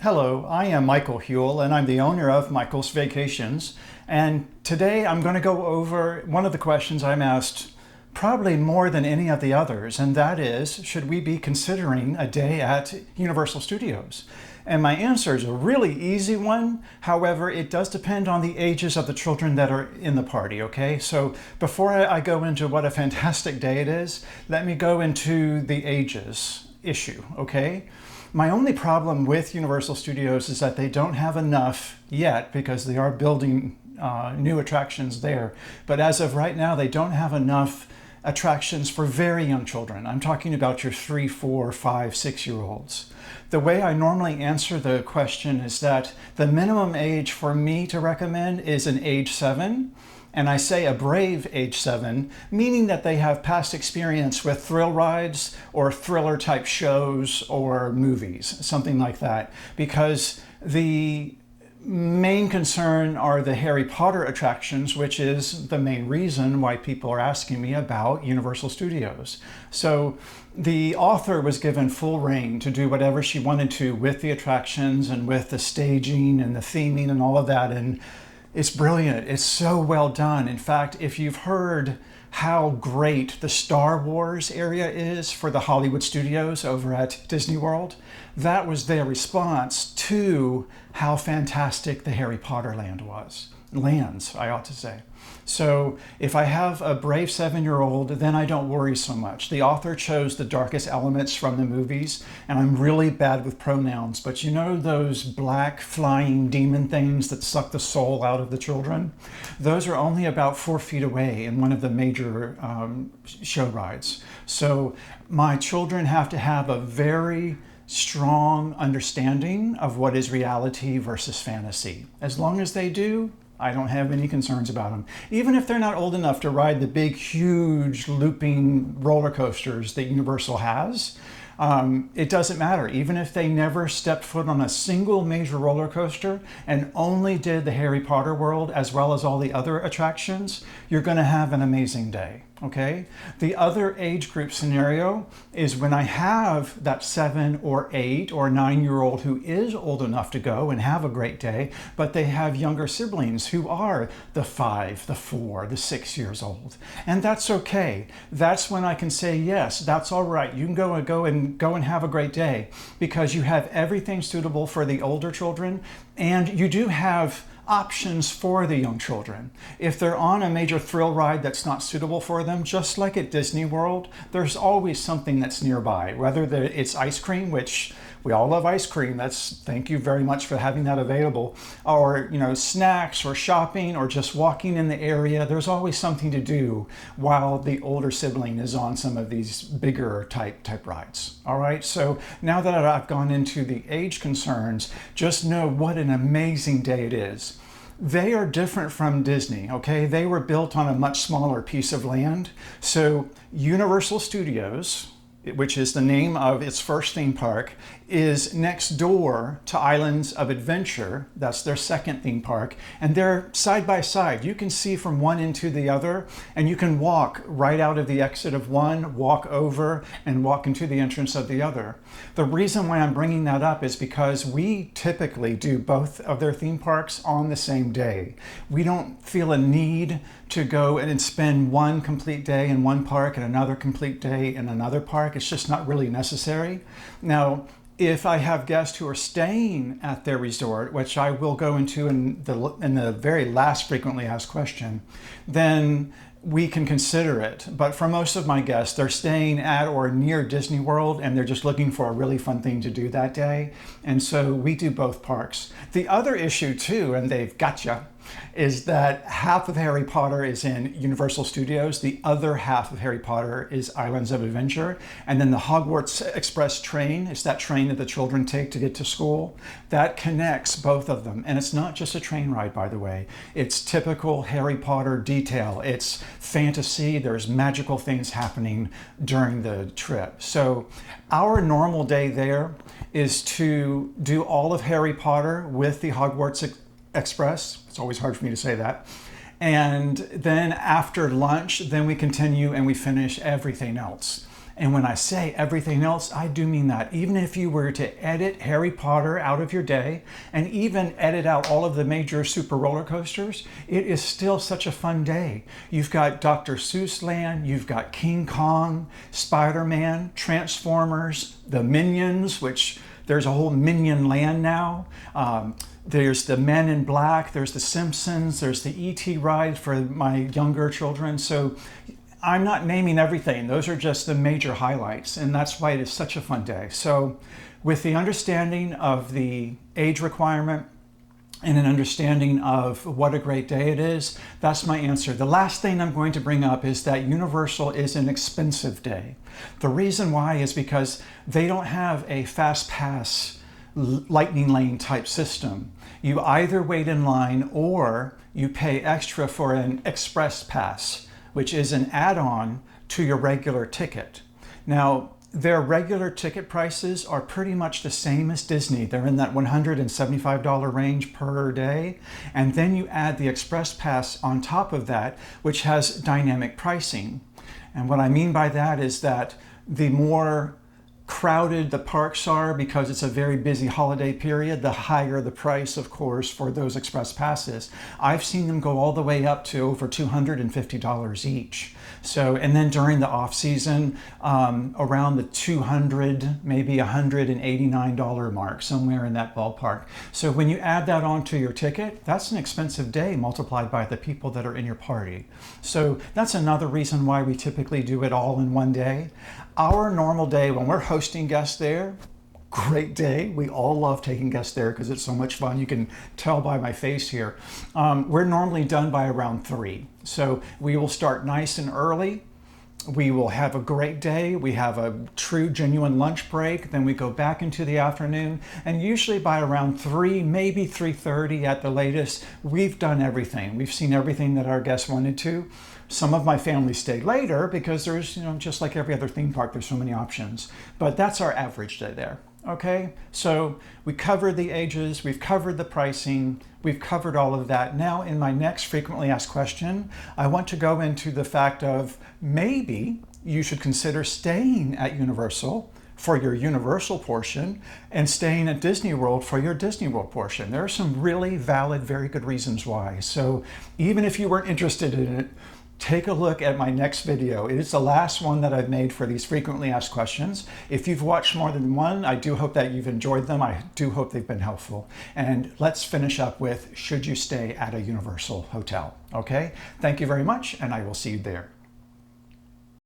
Hello, I am Michael Huell and I'm the owner of Michael's Vacations. And today I'm going to go over one of the questions I'm asked probably more than any of the others, and that is, should we be considering a day at Universal Studios? And my answer is a really easy one. However, it does depend on the ages of the children that are in the party, okay? So before I go into what a fantastic day it is, let me go into the ages issue, okay? My only problem with Universal Studios is that they don't have enough yet, because they are building new attractions there. But as of right now, they don't have enough attractions for very young children. I'm talking about your 3, 4, 5, 6-year-olds. The way I normally answer the question is that the minimum age for me to recommend is an age 7. And I say a brave age 7, meaning that they have past experience with thrill rides or thriller type shows or movies, something like that. Because the main concern are the Harry Potter attractions, which is the main reason why people are asking me about Universal Studios. So the author was given full reign to do whatever she wanted to with the attractions and with the staging and the theming and all of that. And it's brilliant. It's so well done. In fact, if you've heard how great the Star Wars area is for the Hollywood studios over at Disney World, that was their response to how fantastic the Harry Potter lands, I ought to say. So if I have a brave 7-year-old, then I don't worry so much. The author chose the darkest elements from the movies, and I'm really bad with pronouns, but you know those black flying demon things that suck the soul out of the children? Those are only about 4 feet away in one of the major show rides. So my children have to have a very strong understanding of what is reality versus fantasy. As long as they do, I don't have any concerns about them. Even if they're not old enough to ride the big, huge looping roller coasters that Universal has, it doesn't matter. Even if they never stepped foot on a single major roller coaster and only did the Harry Potter world as well as all the other attractions, you're going to have an amazing day. Okay? The other age group scenario is when I have that 7 or 8 or 9-year-old who is old enough to go and have a great day, but they have younger siblings who are the 5, the 4, the 6 years old. And that's okay. That's when I can say, yes, that's all right. You can go and have a great day, because you have everything suitable for the older children, and you do have options for the young children. If they're on a major thrill ride that's not suitable for them, just like at Disney World, there's always something that's nearby, whether it's ice cream, which we all love ice cream. Thank you very much for having that available, or snacks or shopping or just walking in the area. There's always something to do while the older sibling is on some of these bigger type rides. All right, so now that I've gone into the age concerns, just know what an amazing day it is. They are different from Disney, okay? They were built on a much smaller piece of land. So Universal Studios, which is the name of its first theme park, is next door to Islands of Adventure. That's their second theme park. And they're side by side. You can see from one into the other, and you can walk right out of the exit of one, walk over, and walk into the entrance of the other. The reason why I'm bringing that up is because we typically do both of their theme parks on the same day. We don't feel a need to go and spend one complete day in one park and another complete day in another park. It's just not really necessary. Now, if I have guests who are staying at their resort, which I will go into in the very last frequently asked question, then we can consider it. But for most of my guests, they're staying at or near Disney World, and they're just looking for a really fun thing to do that day. And so we do both parks. The other issue too, and they've gotcha, is that half of Harry Potter is in Universal Studios, the other half of Harry Potter is Islands of Adventure, and then the Hogwarts Express train is that train that the children take to get to school. That connects both of them, and it's not just a train ride, by the way. It's typical Harry Potter detail. It's fantasy. There's magical things happening during the trip. So our normal day there is to do all of Harry Potter with the Hogwarts Express. It's always hard for me to say that. And then after lunch, then we continue and we finish everything else. And when I say everything else, I do mean that. Even if you were to edit Harry Potter out of your day and even edit out all of the major super roller coasters, it is still such a fun day. You've got Dr. Seuss Land, you've got King Kong, Spider-Man, Transformers, the Minions, which there's a whole Minion Land now. There's the Men in Black, there's the Simpsons, there's the E.T. ride for my younger children. So I'm not naming everything. Those are just the major highlights, and that's why it is such a fun day. So with the understanding of the age requirement and an understanding of what a great day it is, that's my answer. The last thing I'm going to bring up is that Universal is an expensive day. The reason why is because they don't have a fast pass lightning lane type system. You either wait in line or you pay extra for an express pass, which is an add-on to your regular ticket. Now, their regular ticket prices are pretty much the same as Disney. They're in that $175 range per day. And then you add the Express Pass on top of that, which has dynamic pricing. And what I mean by that is that the more crowded the parks are, because it's a very busy holiday period, the higher the price, of course, for those express passes. I've seen them go all the way up to over $250 each. So, and then during the off season, around the $200, maybe $189 mark, somewhere in that ballpark. So when you add that onto your ticket, that's an expensive day multiplied by the people that are in your party. So that's another reason why we typically do it all in one day. Our normal day when we're hosting guests there, great day. We all love taking guests there because it's so much fun. You can tell by my face here. We're normally done by around 3. So we will start nice and early. We will have a great day. We have a true, genuine lunch break. Then we go back into the afternoon. And usually by around 3, maybe 3:30 at the latest, we've done everything. We've seen everything that our guests wanted to. Some of my family stayed later because there's, just like every other theme park, there's so many options. But that's our average day there. Okay, so we covered the ages, we've covered the pricing, we've covered all of that. Now in my next frequently asked question, I want to go into the fact of maybe you should consider staying at Universal for your Universal portion and staying at Disney World for your Disney World portion. There are some really valid, very good reasons why. So even if you weren't interested in it, take a look at my next video. It is the last one that I've made for these frequently asked questions. If you've watched more than one, I do hope that you've enjoyed them. I do hope they've been helpful. And let's finish up with, should you stay at a Universal hotel? Okay, thank you very much, and I will see you there.